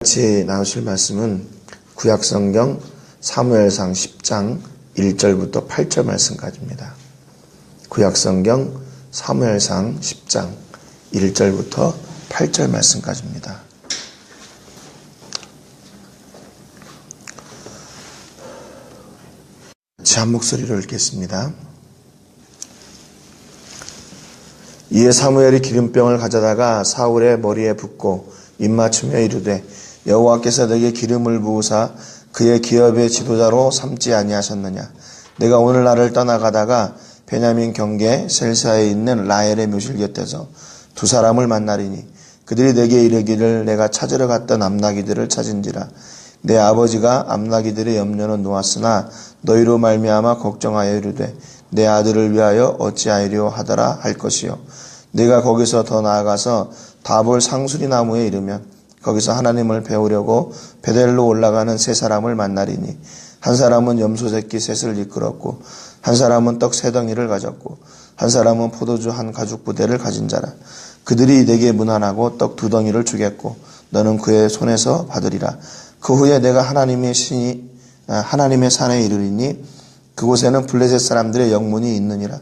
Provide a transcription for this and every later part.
같이 나누실 말씀은 구약성경 사무엘상 10장 1절부터 8절 말씀까지입니다. 구약성경 사무엘상 10장 1절부터 8절 말씀까지입니다. 같이 한 목소리로 읽겠습니다. 이에 사무엘이 기름병을 가져다가 사울의 머리에 붓고 입맞추며 이르되 여호와께서 내게 기름을 부으사 그의 기업의 지도자로 삼지 아니하셨느냐. 내가 오늘 날을 떠나가다가 베냐민 경계 셀사에 있는 라헬의 묘실 곁에서 두 사람을 만나리니 그들이 내게 이르기를 내가 찾으러 갔던 암나기들을 찾은지라. 내 아버지가 암나기들의 염려는 놓았으나 너희로 말미암아 걱정하여 이르되 내 아들을 위하여 어찌하리요 하더라 할 것이요. 내가 거기서 더 나아가서 다볼 상수리 나무에 이르면 거기서 하나님을 배우려고 베델로 올라가는 세 사람을 만나리니 한 사람은 염소 새끼 셋을 이끌었고 한 사람은 떡 세 덩이를 가졌고 한 사람은 포도주 한 가죽 부대를 가진 자라. 그들이 내게 문안하고 떡 두 덩이를 주겠고 너는 그의 손에서 받으리라. 그 후에 내가 하나님의 산에 이르리니 그곳에는 블레셋 사람들의 영문이 있느니라.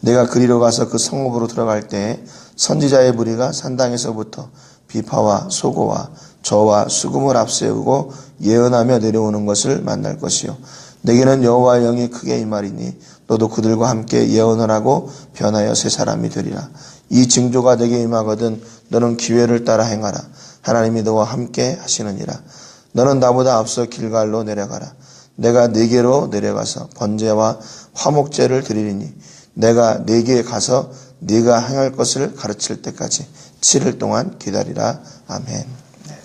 내가 그리로 가서 그 성읍으로 들어갈 때에 선지자의 무리가 산당에서부터 비파와 소고와 저와 수금을 앞세우고 예언하며 내려오는 것을 만날 것이요. 내게는 여호와의 영이 크게 임하리니 너도 그들과 함께 예언을 하고 변하여 새 사람이 되리라. 이 징조가 내게 임하거든 너는 기회를 따라 행하라. 하나님이 너와 함께 하시느니라. 너는 나보다 앞서 길갈로 내려가라. 내가 네게로 내려가서 번제와 화목제를 드리리니 내가 네게 가서 네가 행할 것을 가르칠 때까지 7일 동안 기다리라. 아멘. 네.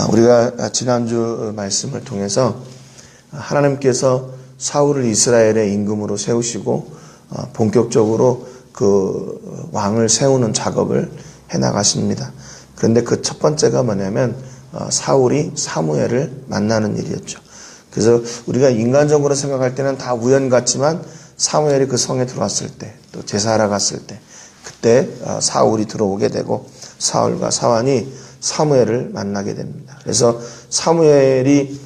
우리가 지난주 말씀을 통해서 하나님께서 사울을 이스라엘의 임금으로 세우시고 본격적으로 그 왕을 세우는 작업을 해나가십니다. 그런데 그 첫 번째가 뭐냐면 사울이 사무엘을 만나는 일이었죠. 그래서 우리가 인간적으로 생각할 때는 다 우연 같지만 사무엘이 그 성에 들어왔을 때, 또 제사하러 갔을 때, 그때 사울이 들어오게 되고 사울과 사완이 사무엘을 만나게 됩니다. 그래서 사무엘이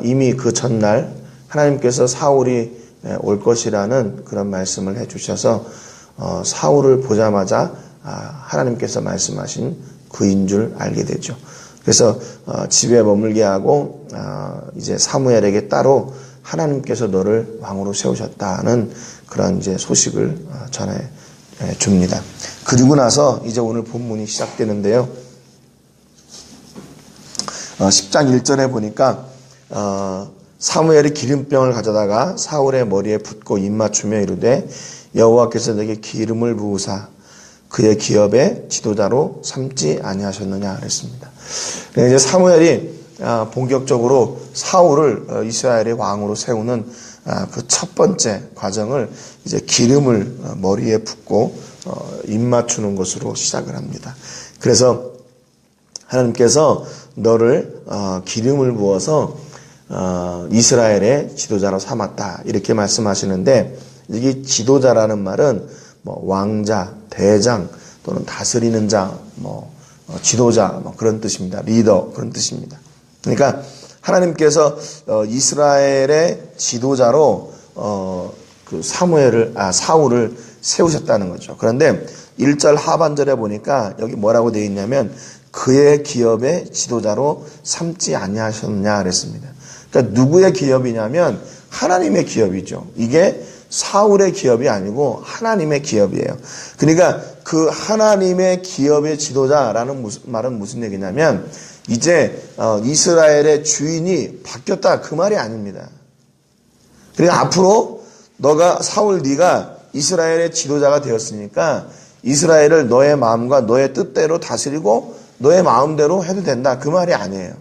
이미 그 전날 하나님께서 사울이 올 것이라는 그런 말씀을 해주셔서 사울을 보자마자 하나님께서 말씀하신 그인 줄 알게 되죠. 그래서 집에 머물게 하고 이제 사무엘에게 따로 하나님께서 너를 왕으로 세우셨다는 그런 이제 소식을 전해 줍니다. 그리고 나서 이제 오늘 본문이 시작되는데요. 10장 1절에 보니까 사무엘이 기름병을 가져다가 사울의 머리에 붓고 입맞추며 이르되 여호와께서 내게 기름을 부으사 그의 기업의 지도자로 삼지 아니하셨느냐 그랬습니다. 이제 사무엘이 본격적으로 사울을 이스라엘의 왕으로 세우는 그 첫 번째 과정을 이제 기름을 머리에 붓고 입맞추는 것으로 시작을 합니다. 그래서 하나님께서 너를 기름을 부어서 이스라엘의 지도자로 삼았다 이렇게 말씀하시는데 이게 지도자라는 말은 뭐 왕자, 대장 또는 다스리는 자, 지도자 그런 뜻입니다. 리더 그런 뜻입니다. 그러니까 하나님께서 이스라엘의 지도자로 그 사울을 세우셨다는 거죠. 그런데 1절 하반절에 보니까 여기 뭐라고 되어 있냐면 그의 기업의 지도자로 삼지 아니하셨냐 그랬습니다. 그러니까 누구의 기업이냐면 하나님의 기업이죠. 이게 사울의 기업이 아니고 하나님의 기업이에요. 그러니까 그 하나님의 기업의 지도자라는 말은 무슨 얘기냐면 이제 이스라엘의 주인이 바뀌었다 그 말이 아닙니다. 그러니까 앞으로 네가 이스라엘의 지도자가 되었으니까 이스라엘을 너의 마음과 너의 뜻대로 다스리고 너의 마음대로 해도 된다 그 말이 아니에요.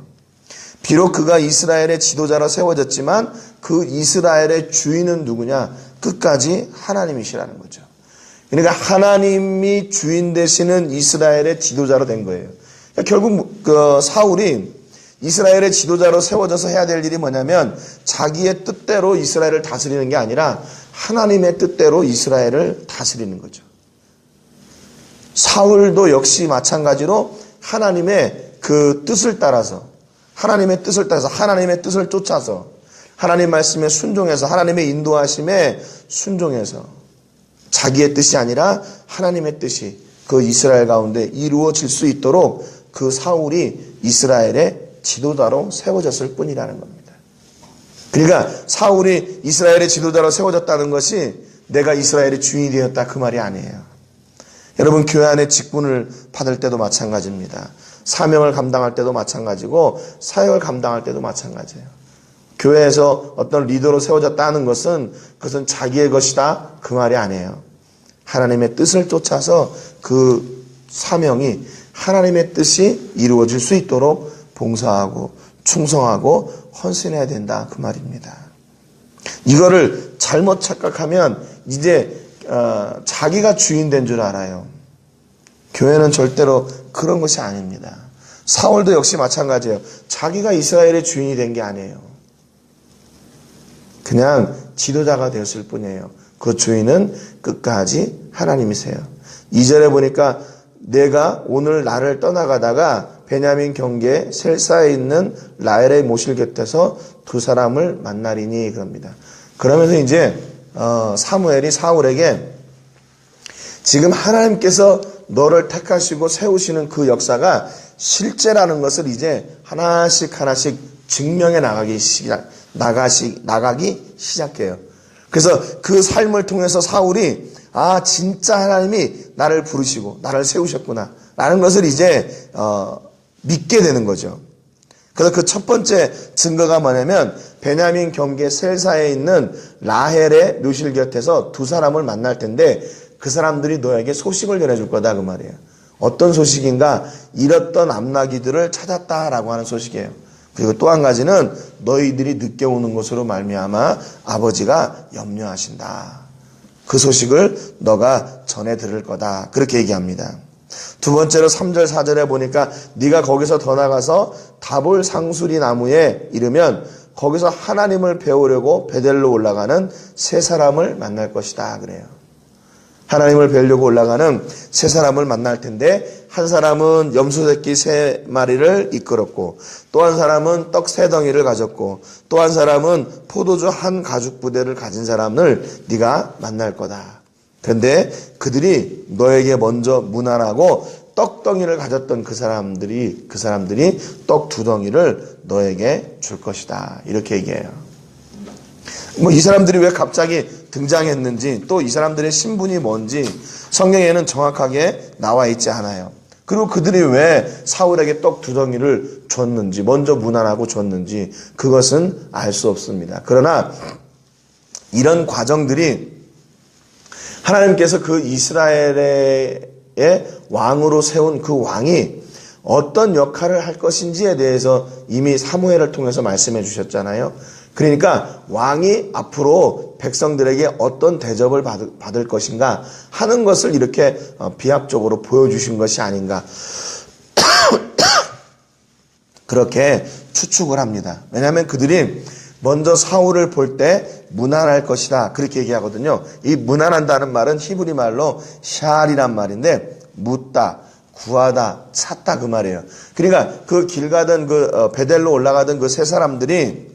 비록 그가 이스라엘의 지도자로 세워졌지만 그 이스라엘의 주인은 누구냐? 끝까지 하나님이시라는 거죠. 그러니까 하나님이 주인 되시는 이스라엘의 지도자로 된 거예요. 그러니까 결국 그 사울이 이스라엘의 지도자로 세워져서 해야 될 일이 뭐냐면 자기의 뜻대로 이스라엘을 다스리는 게 아니라 하나님의 뜻대로 이스라엘을 다스리는 거죠. 사울도 역시 마찬가지로 하나님의 그 뜻을 따라서, 하나님의 뜻을 따라서, 하나님의 뜻을 쫓아서, 하나님 말씀에 순종해서, 하나님의 인도하심에 순종해서 자기의 뜻이 아니라 하나님의 뜻이 그 이스라엘 가운데 이루어질 수 있도록 그 사울이 이스라엘의 지도자로 세워졌을 뿐이라는 겁니다. 그러니까 사울이 이스라엘의 지도자로 세워졌다는 것이 내가 이스라엘의 주인이 되었다 그 말이 아니에요. 여러분, 교회 안에 직분을 받을 때도 마찬가지입니다. 사명을 감당할 때도 마찬가지고 사역을 감당할 때도 마찬가지예요. 교회에서 어떤 리더로 세워졌다는 것은 그것은 자기의 것이다 그 말이 아니에요. 하나님의 뜻을 쫓아서 그 사명이 하나님의 뜻이 이루어질 수 있도록 봉사하고 충성하고 헌신해야 된다 그 말입니다. 이거를 잘못 착각하면 이제 자기가 주인 된 줄 알아요. 교회는 절대로 그런 것이 아닙니다. 사울도 역시 마찬가지예요. 자기가 이스라엘의 주인이 된 게 아니에요. 그냥 지도자가 되었을 뿐이에요. 그 주인은 끝까지 하나님이세요. 2절에 보니까 내가 오늘 나를 떠나가다가 베냐민 경계 셀사에 있는 라헬의 모실 곁에서 두 사람을 만나리니 그럽니다. 그러면서 이제 사무엘이 사울에게 지금 하나님께서 너를 택하시고 세우시는 그 역사가 실제라는 것을 이제 하나씩 증명해 나가기 시작해요. 그래서 그 삶을 통해서 사울이 진짜 하나님이 나를 부르시고 나를 세우셨구나 라는 것을 이제 믿게 되는 거죠. 그래서 그 첫 번째 증거가 뭐냐면 베냐민 경계 셀사에 있는 라헬의 묘실 곁에서 두 사람을 만날 텐데 그 사람들이 너에게 소식을 전해줄 거다 그 말이에요. 어떤 소식인가? 잃었던 암나귀들을 찾았다라고 하는 소식이에요. 그리고 또 한 가지는 너희들이 늦게 오는 것으로 말미암아 아버지가 염려하신다. 그 소식을 너가 전해 들을 거다. 그렇게 얘기합니다. 두 번째로 3절 4절에 보니까 네가 거기서 더 나가서 다볼 상수리 나무에 이르면 거기서 하나님을 배우려고 베델로 올라가는 세 사람을 만날 것이다 그래요. 하나님을 배우려고 올라가는 세 사람을 만날 텐데 한 사람은 염소 새끼 3마리를 이끌었고 또 한 사람은 떡 3덩이를 가졌고 또 한 사람은 포도주 1 가죽 부대를 가진 사람을 네가 만날 거다. 그런데 그들이 너에게 먼저 무난하고 떡덩이를 가졌던 그 사람들이 떡 2덩이를 너에게 줄 것이다. 이렇게 얘기해요. 이 사람들이 왜 갑자기 등장했는지 또 이 사람들의 신분이 뭔지 성경에는 정확하게 나와 있지 않아요. 그리고 그들이 왜 사울에게 떡 2덩이를 줬는지 먼저 무난하고 줬는지 그것은 알 수 없습니다. 그러나 이런 과정들이 하나님께서 그 이스라엘의 왕으로 세운 그 왕이 어떤 역할을 할 것인지에 대해서 이미 사무엘을 통해서 말씀해 주셨잖아요. 그러니까 왕이 앞으로 백성들에게 어떤 대접을 받을 것인가 하는 것을 이렇게 비합적으로 보여주신 것이 아닌가 그렇게 추측을 합니다. 왜냐하면 그들이 먼저 사울을 볼 때 무난할 것이다 그렇게 얘기하거든요. 이 무난한다는 말은 히브리 말로 샬이란 말인데 묻다, 구하다, 찾다 그 말이에요. 그러니까 그 길 가던 베델로 올라가던 그 세 사람들이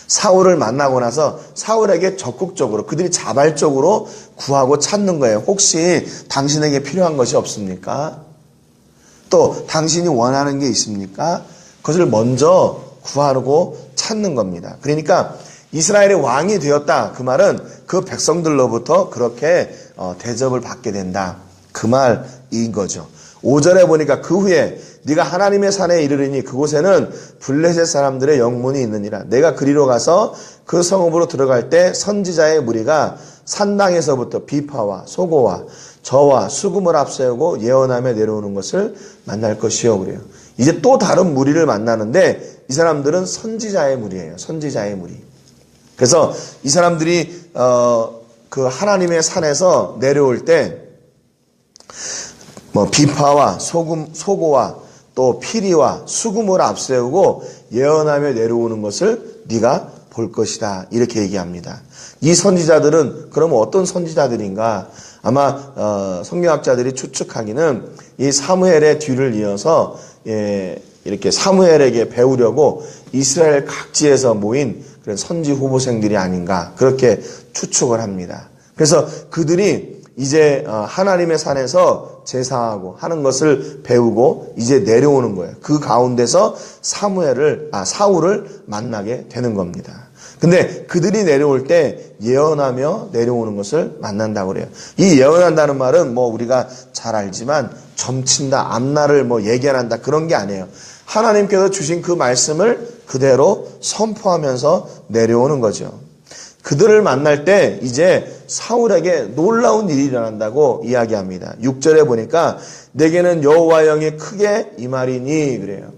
사울을 만나고 나서 사울에게 적극적으로 그들이 자발적으로 구하고 찾는 거예요. 혹시 당신에게 필요한 것이 없습니까? 또 당신이 원하는 게 있습니까? 그것을 먼저 구하고 찾는 겁니다. 그러니까 이스라엘의 왕이 되었다. 그 말은 그 백성들로부터 그렇게 대접을 받게 된다. 그 말인 거죠. 5절에 보니까 그 후에 네가 하나님의 산에 이르리니 그곳에는 블레셋 사람들의 영문이 있느니라. 내가 그리로 가서 그 성읍으로 들어갈 때 선지자의 무리가 산당에서부터 비파와 소고와 저와 수금을 앞세우고 예언하며 내려오는 것을 만날 것이요 그래요. 이제 또 다른 무리를 만나는데 이 사람들은 선지자의 무리예요. 선지자의 무리. 그래서 이 사람들이 그 하나님의 산에서 내려올 때 비파와 소고와 또 피리와 수금을 앞세우고 예언하며 내려오는 것을 네가 볼 것이다. 이렇게 얘기합니다. 이 선지자들은 그러면 어떤 선지자들인가? 아마 성경학자들이 추측하기는 이 사무엘의 뒤를 이어서 이렇게 사무엘에게 배우려고 이스라엘 각지에서 모인 그런 선지 후보생들이 아닌가 그렇게 추측을 합니다. 그래서 그들이 이제 하나님의 산에서 제사하고 하는 것을 배우고 이제 내려오는 거예요. 그 가운데서 사울을 만나게 되는 겁니다. 근데 그들이 내려올 때 예언하며 내려오는 것을 만난다고 그래요. 이 예언한다는 말은 우리가 잘 알지만 점친다, 앞날을 예견한다 그런 게 아니에요. 하나님께서 주신 그 말씀을 그대로 선포하면서 내려오는 거죠. 그들을 만날 때 이제 사울에게 놀라운 일이 일어난다고 이야기합니다. 6절에 보니까 내게는 여호와의 영이 크게 임하리니 그래요.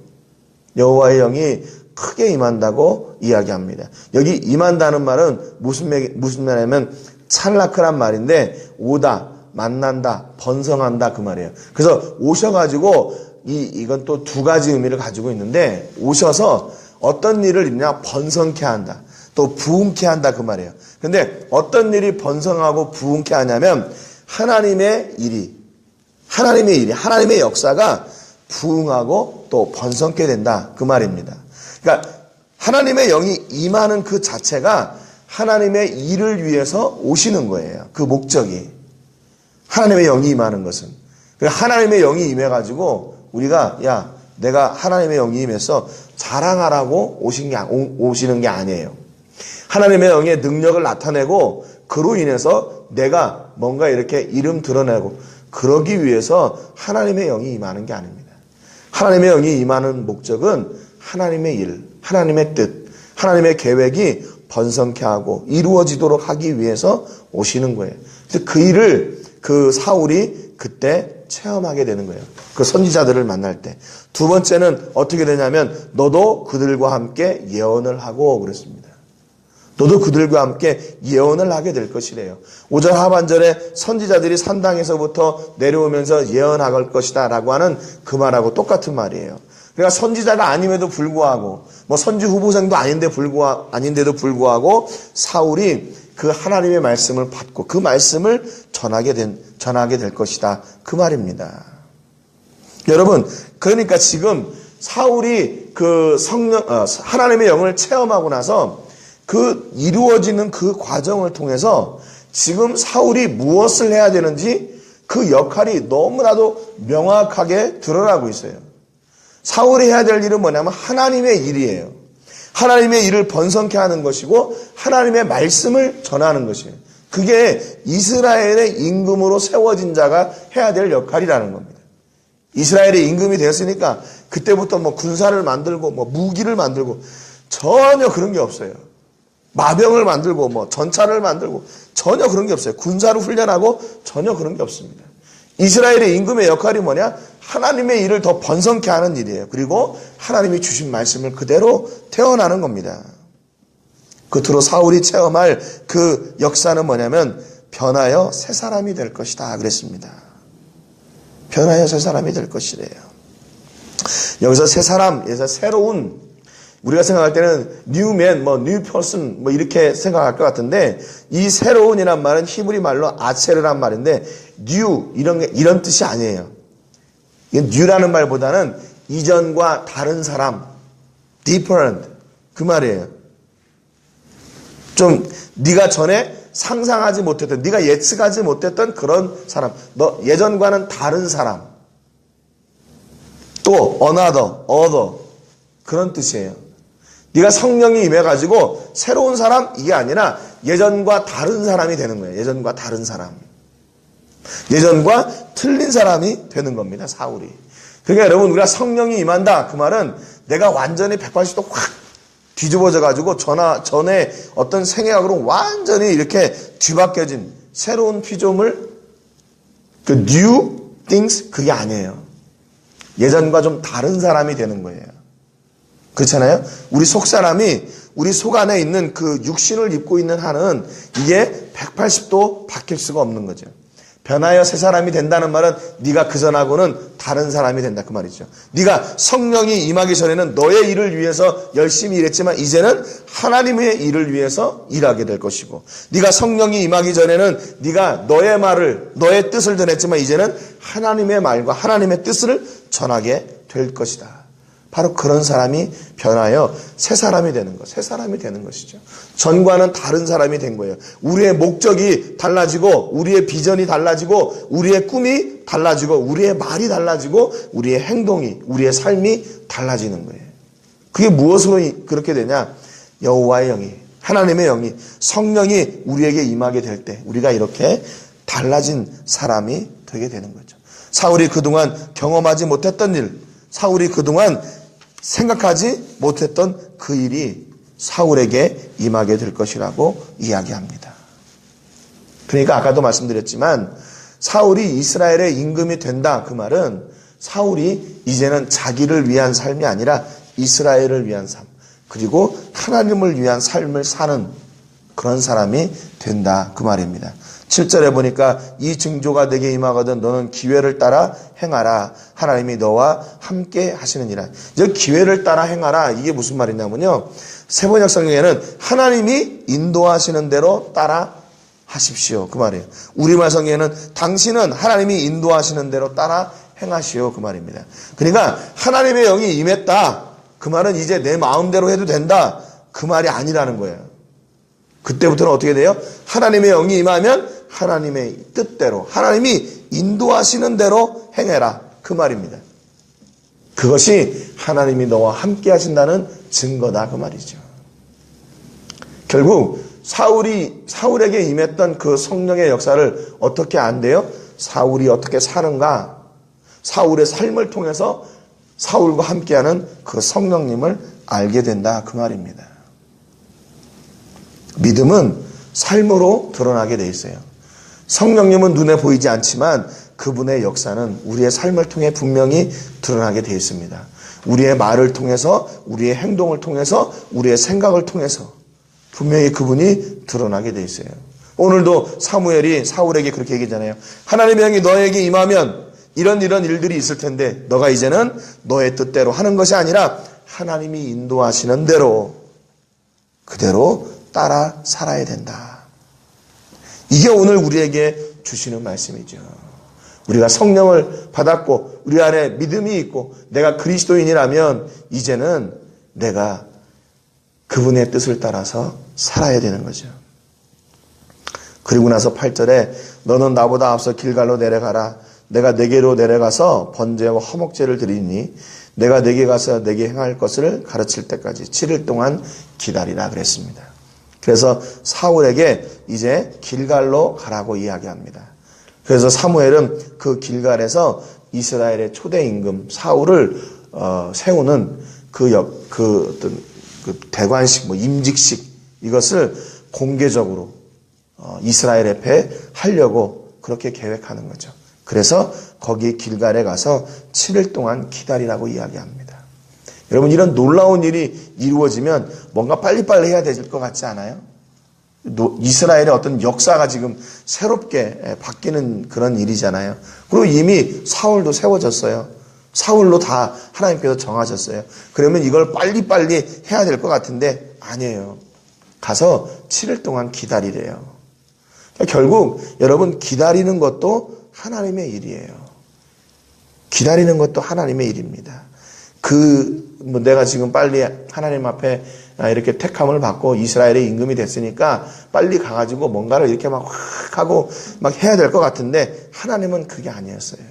여호와의 영이 크게 임한다고 이야기합니다. 여기 임한다는 말은 무슨 말이냐면 찰나크란 말인데 오다, 만난다, 번성한다 그 말이에요. 그래서 오셔가지고 이건 또 두 가지 의미를 가지고 있는데 오셔서 어떤 일을 있냐 번성케 한다. 또 부흥케 한다 그 말이에요. 근데 어떤 일이 번성하고 부흥케 하냐면 하나님의 일이 하나님의 역사가 부흥하고 또 번성케 된다 그 말입니다. 그러니까 하나님의 영이 임하는 그 자체가 하나님의 일을 위해서 오시는 거예요. 그 목적이 하나님의 영이 임하는 것은 하나님의 영이 임해가지고 우리가 내가 하나님의 영이 임해서 자랑하라고 오시는 게 아니에요. 하나님의 영의 능력을 나타내고 그로 인해서 내가 뭔가 이렇게 이름 드러내고 그러기 위해서 하나님의 영이 임하는 게 아닙니다. 하나님의 영이 임하는 목적은 하나님의 일, 하나님의 뜻, 하나님의 계획이 번성케 하고 이루어지도록 하기 위해서 오시는 거예요. 그래서 그 일을 그 사울이 그때 체험하게 되는 거예요. 그 선지자들을 만날 때. 두 번째는 어떻게 되냐면 너도 그들과 함께 예언을 하고 그랬습니다. 너도 그들과 함께 예언을 하게 될 것이래요. 5절 하반절에 선지자들이 산당에서부터 내려오면서 예언할 것이다 라고 하는 그 말하고 똑같은 말이에요. 그러니까 선지자가 아님에도 불구하고 선지 후보생도 아닌데도 불구하고 사울이 그 하나님의 말씀을 받고 그 말씀을 전하게 될 것이다 그 말입니다. 여러분 그러니까 지금 사울이 그 하나님의 영을 체험하고 나서 그 이루어지는 그 과정을 통해서 지금 사울이 무엇을 해야 되는지 그 역할이 너무나도 명확하게 드러나고 있어요. 사울이 해야 될 일은 뭐냐면 하나님의 일이에요. 하나님의 일을 번성케 하는 것이고 하나님의 말씀을 전하는 것이에요. 그게 이스라엘의 임금으로 세워진 자가 해야 될 역할이라는 겁니다. 이스라엘의 임금이 되었으니까 그때부터 군사를 만들고 무기를 만들고 전혀 그런 게 없어요. 마병을 만들고 전차를 만들고 전혀 그런 게 없어요. 군사를 훈련하고 전혀 그런 게 없습니다. 이스라엘의 임금의 역할이 뭐냐? 하나님의 일을 더 번성케 하는 일이에요. 그리고 하나님이 주신 말씀을 그대로 태어나는 겁니다. 끝으로 사울이 체험할 그 역사는 뭐냐면 변하여 새 사람이 될 것이다 그랬습니다. 변하여 새 사람이 될 것이래요. 여기서 새 사람, 새로운 우리가 생각할 때는 new man, new person 이렇게 생각할 것 같은데 이 새로운이란 말은 히브리 말로 아체르란 말인데 new 이런 뜻이 아니에요. new라는 말보다는 이전과 다른 사람, different 그 말이에요. 좀 네가 전에 상상하지 못했던, 네가 예측하지 못했던 그런 사람, 너 예전과는 다른 사람, 또 other 그런 뜻이에요. 네가 성령이 임해가지고 새로운 사람 이게 아니라 예전과 다른 사람이 되는 거예요. 예전과 다른 사람. 예전과 틀린 사람이 되는 겁니다. 사울이. 그러니까 여러분 우리가 성령이 임한다 그 말은 내가 완전히 180도 확 뒤집어져가지고 전에 어떤 생애하고는 완전히 이렇게 뒤바뀌어진 새로운 피조물 그 new things 그게 아니에요. 예전과 좀 다른 사람이 되는 거예요. 그렇잖아요? 우리 속사람이 우리 속 안에 있는 그 육신을 입고 있는 한은 이게 180도 바뀔 수가 없는 거죠. 변하여 새 사람이 된다는 말은 네가 그전하고는 다른 사람이 된다 그 말이죠. 네가 성령이 임하기 전에는 너의 일을 위해서 열심히 일했지만 이제는 하나님의 일을 위해서 일하게 될 것이고, 네가 성령이 임하기 전에는 네가 너의 말을, 너의 뜻을 전했지만 이제는 하나님의 말과 하나님의 뜻을 전하게 될 것이다. 바로 그런 사람이 변하여 새 사람이 되는 것, 새 사람이 되는 것이죠. 전과는 다른 사람이 된 거예요. 우리의 목적이 달라지고, 우리의 비전이 달라지고, 우리의 꿈이 달라지고, 우리의 말이 달라지고, 우리의 행동이, 우리의 삶이 달라지는 거예요. 그게 무엇으로 그렇게 되냐? 여호와의 영이, 하나님의 영이, 성령이 우리에게 임하게 될 때 우리가 이렇게 달라진 사람이 되게 되는 거죠. 사울이 그동안 경험하지 못했던 일, 사울이 그동안 생각하지 못했던 그 일이 사울에게 임하게 될 것이라고 이야기합니다. 그러니까 아까도 말씀드렸지만 사울이 이스라엘의 임금이 된다 그 말은 사울이 이제는 자기를 위한 삶이 아니라 이스라엘을 위한 삶, 그리고 하나님을 위한 삶을 사는 그런 사람이 된다 그 말입니다. 7절에 보니까 이 징조가 내게 임하거든 너는 기회를 따라 행하라. 하나님이 너와 함께 하시느니라. 이제 기회를 따라 행하라. 이게 무슨 말이냐면요. 세번역 성경에는 하나님이 인도하시는 대로 따라 하십시오. 그 말이에요. 우리말 성경에는 당신은 하나님이 인도하시는 대로 따라 행하시오. 그 말입니다. 그러니까 하나님의 영이 임했다. 그 말은 이제 내 마음대로 해도 된다. 그 말이 아니라는 거예요. 그때부터는 어떻게 돼요? 하나님의 영이 임하면 하나님의 뜻대로, 하나님이 인도하시는 대로 행해라. 그 말입니다. 그것이 하나님이 너와 함께 하신다는 증거다. 그 말이죠. 결국 사울에게 임했던 그 성령의 역사를 어떻게 안돼요? 사울이 어떻게 사는가? 사울의 삶을 통해서 사울과 함께하는 그 성령님을 알게 된다. 그 말입니다. 믿음은 삶으로 드러나게 돼 있어요. 성령님은 눈에 보이지 않지만 그분의 역사는 우리의 삶을 통해 분명히 드러나게 되어 있습니다. 우리의 말을 통해서, 우리의 행동을 통해서, 우리의 생각을 통해서 분명히 그분이 드러나게 되어 있어요. 오늘도 사무엘이 사울에게 그렇게 얘기하잖아요. 하나님의 영이 너에게 임하면 이런 일들이 있을 텐데 너가 이제는 너의 뜻대로 하는 것이 아니라 하나님이 인도하시는 대로 그대로 따라 살아야 된다. 이게 오늘 우리에게 주시는 말씀이죠. 우리가 성령을 받았고 우리 안에 믿음이 있고 내가 그리스도인이라면 이제는 내가 그분의 뜻을 따라서 살아야 되는 거죠. 그리고 나서 8절에 너는 나보다 앞서 길갈로 내려가라. 내가 네게로 내려가서 번제와 화목제를 드리니 내가 네게 가서 네게 행할 것을 가르칠 때까지 7일 동안 기다리라 그랬습니다. 그래서 사울에게 이제 길갈로 가라고 이야기합니다. 그래서 사무엘은 그 길갈에서 이스라엘의 초대 임금 사울을 세우는 그 대관식, 임직식 이것을 공개적으로 이스라엘 앞에 하려고 그렇게 계획하는 거죠. 그래서 거기 길갈에 가서 7일 동안 기다리라고 이야기합니다. 여러분 이런 놀라운 일이 이루어지면 뭔가 빨리빨리 해야 될 것 같지 않아요? 이스라엘의 어떤 역사가 지금 새롭게 바뀌는 그런 일이잖아요. 그리고 이미 사울도 세워졌어요. 사울로 다 하나님께서 정하셨어요. 그러면 이걸 빨리빨리 해야 될 것 같은데 아니에요. 가서 7일 동안 기다리래요. 그러니까 결국 여러분 기다리는 것도 하나님의 일이에요. 기다리는 것도 하나님의 일입니다. 내가 지금 빨리 하나님 앞에 이렇게 택함을 받고 이스라엘의 임금이 됐으니까 빨리 가가지고 뭔가를 이렇게 막 확 하고 막 해야 될 것 같은데 하나님은 그게 아니었어요.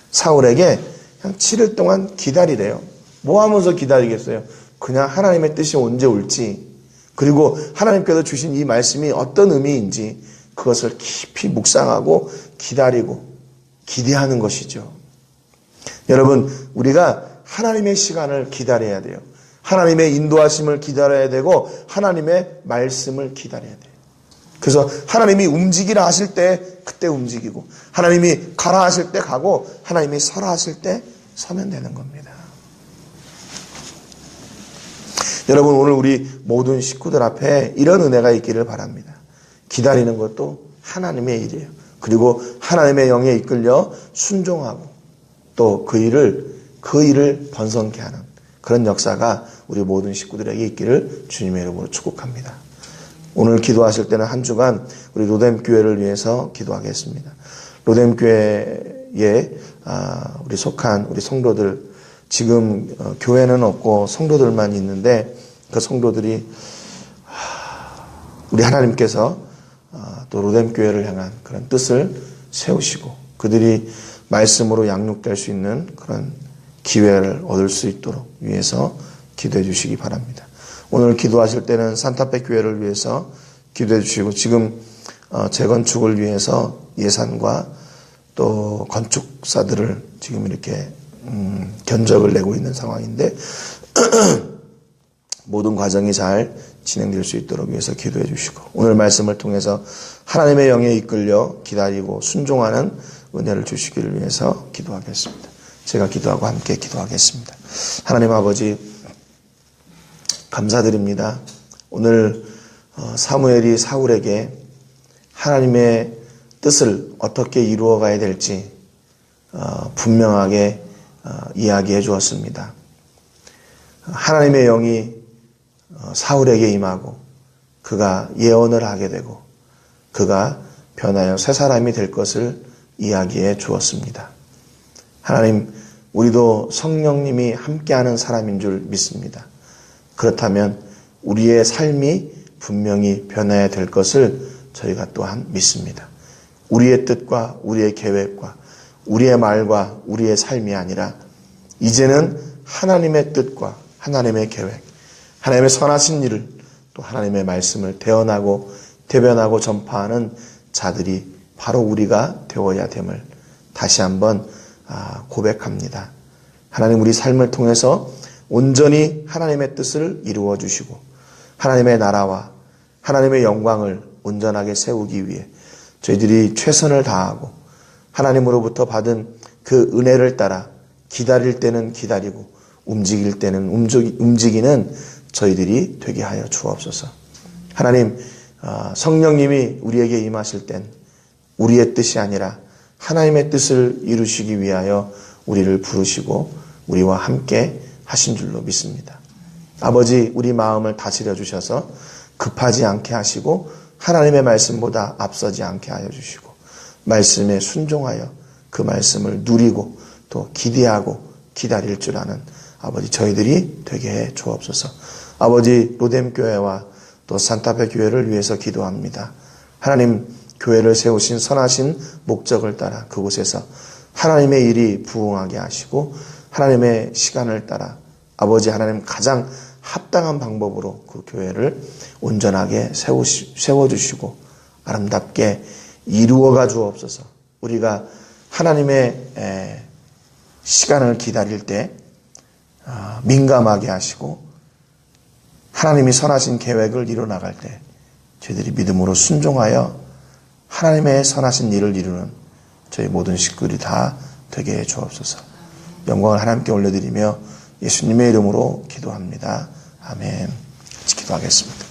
사울에게 그냥 7일 동안 기다리래요. 뭐 하면서 기다리겠어요? 그냥 하나님의 뜻이 언제 올지, 그리고 하나님께서 주신 이 말씀이 어떤 의미인지 그것을 깊이 묵상하고 기다리고 기대하는 것이죠. 여러분, 우리가 하나님의 시간을 기다려야 돼요. 하나님의 인도하심을 기다려야 되고 하나님의 말씀을 기다려야 돼요. 그래서 하나님이 움직이라 하실 때 그때 움직이고 하나님이 가라 하실 때 가고 하나님이 서라 하실 때 서면 되는 겁니다. 여러분 오늘 우리 모든 식구들 앞에 이런 은혜가 있기를 바랍니다. 기다리는 것도 하나님의 일이에요. 그리고 하나님의 영에 이끌려 순종하고 또 그 일을 번성케 하는 그런 역사가 우리 모든 식구들에게 있기를 주님의 이름으로 축복합니다. 오늘 기도하실 때는 한 주간 우리 로뎀교회를 위해서 기도하겠습니다. 로뎀교회에 우리 속한 우리 성도들, 지금 교회는 없고 성도들만 있는데 그 성도들이 우리 하나님께서 또 로뎀교회를 향한 그런 뜻을 세우시고 그들이 말씀으로 양육될 수 있는 그런 기회를 얻을 수 있도록 위해서 기도해 주시기 바랍니다. 오늘 기도하실 때는 산타페 교회를 위해서 기도해 주시고 지금 재건축을 위해서 예산과 또 건축사들을 지금 이렇게 견적을 내고 있는 상황인데 모든 과정이 잘 진행될 수 있도록 위해서 기도해 주시고 오늘 말씀을 통해서 하나님의 영에 이끌려 기다리고 순종하는 은혜를 주시기를 위해서 기도하겠습니다. 제가 기도하고 함께 기도하겠습니다. 하나님 아버지 감사드립니다. 오늘 사무엘이 사울에게 하나님의 뜻을 어떻게 이루어 가야 될지 분명하게 이야기해 주었습니다. 하나님의 영이 사울에게 임하고 그가 예언을 하게 되고 그가 변하여 새 사람이 될 것을 이야기해 주었습니다. 하나님, 우리도 성령님이 함께하는 사람인 줄 믿습니다. 그렇다면 우리의 삶이 분명히 변해야 될 것을 저희가 또한 믿습니다. 우리의 뜻과 우리의 계획과 우리의 말과 우리의 삶이 아니라 이제는 하나님의 뜻과 하나님의 계획, 하나님의 선하신 일을 또 하나님의 말씀을 대언하고 대변하고 전파하는 자들이 바로 우리가 되어야 됨을 다시 한번 고백합니다. 하나님, 우리 삶을 통해서 온전히 하나님의 뜻을 이루어 주시고 하나님의 나라와 하나님의 영광을 온전하게 세우기 위해 저희들이 최선을 다하고 하나님으로부터 받은 그 은혜를 따라 기다릴 때는 기다리고 움직일 때는 움직이는 저희들이 되게 하여 주옵소서. 하나님, 성령님이 우리에게 임하실 땐 우리의 뜻이 아니라 하나님의 뜻을 이루시기 위하여 우리를 부르시고 우리와 함께 하신 줄로 믿습니다. 아버지, 우리 마음을 다스려 주셔서 급하지 않게 하시고 하나님의 말씀보다 앞서지 않게 하여 주시고 말씀에 순종하여 그 말씀을 누리고 또 기대하고 기다릴 줄 아는 아버지 저희들이 되게 해 주옵소서. 아버지, 로뎀교회와 또 산타페 교회를 위해서 기도합니다. 하나님, 교회를 세우신 선하신 목적을 따라 그곳에서 하나님의 일이 부응하게 하시고 하나님의 시간을 따라 아버지 하나님 가장 합당한 방법으로 그 교회를 온전하게 세워주시고 아름답게 이루어가 주옵소서. 우리가 하나님의 시간을 기다릴 때 민감하게 하시고 하나님이 선하신 계획을 이루어나갈 때 저희들이 믿음으로 순종하여 하나님의 선하신 일을 이루는 저희 모든 식구들이 다 되게 해 주옵소서. 영광을 하나님께 올려드리며 예수님의 이름으로 기도합니다. 아멘. 같이 기도하겠습니다.